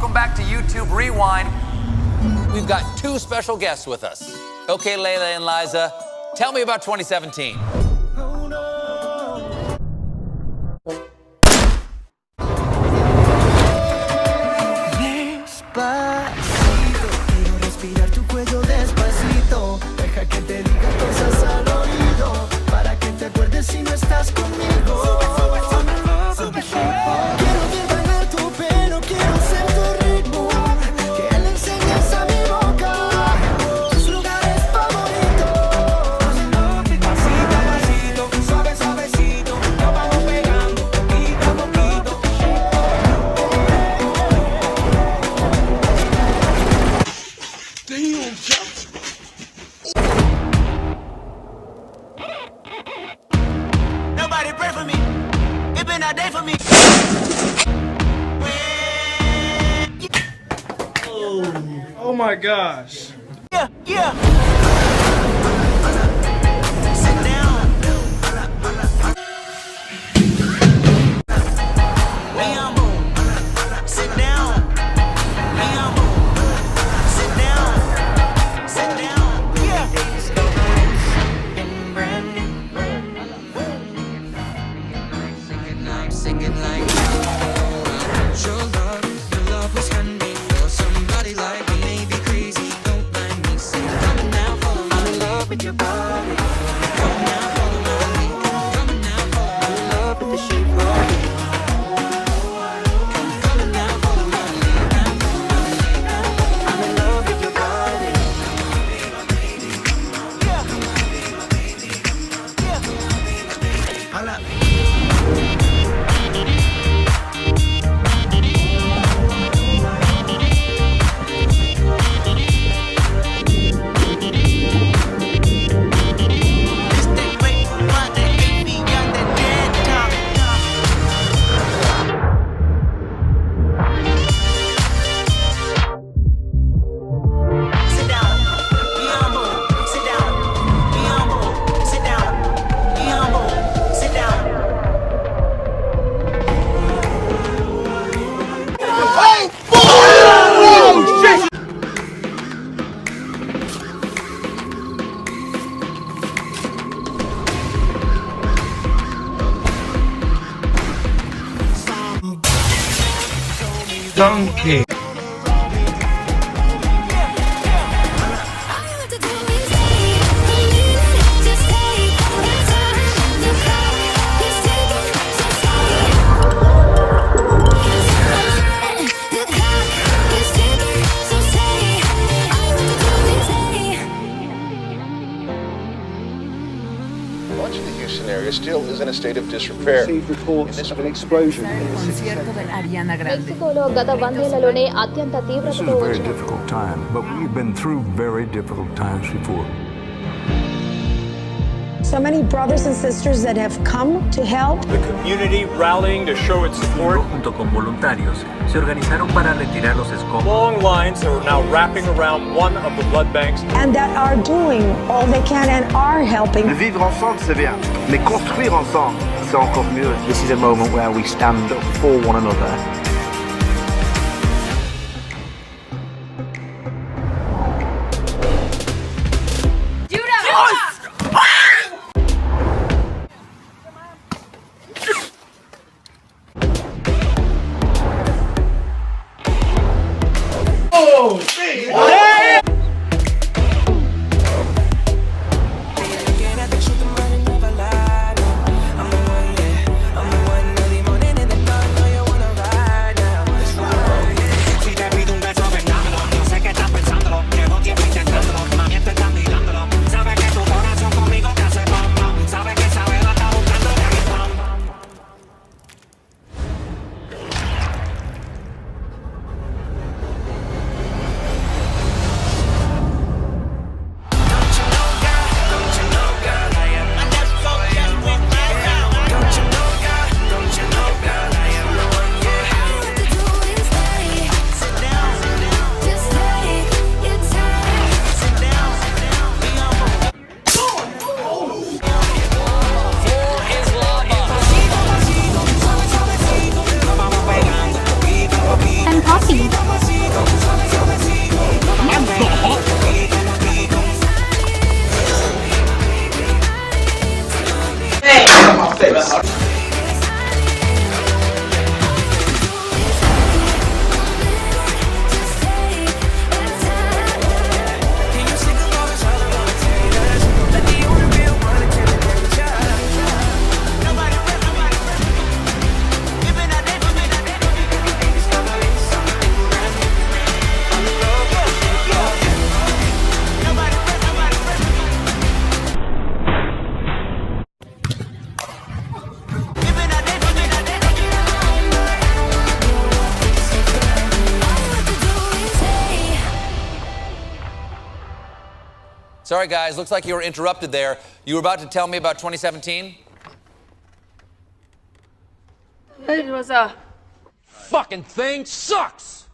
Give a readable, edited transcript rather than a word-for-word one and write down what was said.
welcome back to YouTube Rewind. We've got two special guests with us. Okay, Layla and Liza, tell me about 2017. Despacito, quiero respirar tu cuello despacito. Deja que te diga cosas al oído, para que te acuerdes si no estás conmigo. Quiero ver bailar tu pelo, quiero ser tu ritmo, que le enseñes a mi boca tus lugares favoritos. Pasito a pasito, suave suavecito, nos vamos pegando poquito a poquito. Nobody pray for me. It been a day for me. Oh my gosh. Yeah, yeah. Sit down. Me humble. Sit down. Me humble. Sit down. Sit down. Yeah. Singing like your love was handmade for somebody like me. Maybe crazy, don't mind me. Say, come now, follow my love with your body. Come now, follow my lead. Come now, follow my love with the shape of you. Come now, follow my lead. I'm in love with your body. Yeah. Yeah. Holla. Donkey. Much of the Houston area still is in a state of disrepair. Received reports of an explosion in the city concierto centre. de Ariana Grande. మెక్సికోలో గత 100 ఏళ్లలోనే అత్యంత This is తీవ్రతతో a very వచ్చిన difficult time, but we've been through very difficult times before. So many brothers and sisters that have come to help. The community rallying to show its support. Junto con voluntarios, se organizaron para retirar los escombros. Long lines are now wrapping around one of the blood banks. And that are doing all they can and are helping. Vivre ensemble, c'est bien. Mais construire ensemble, c'est encore mieux. This is a moment where we stand up for one another. face. Sorry, guys. Looks like you were interrupted there. You were about to tell me about 2017? It was a Fucking thing sucks!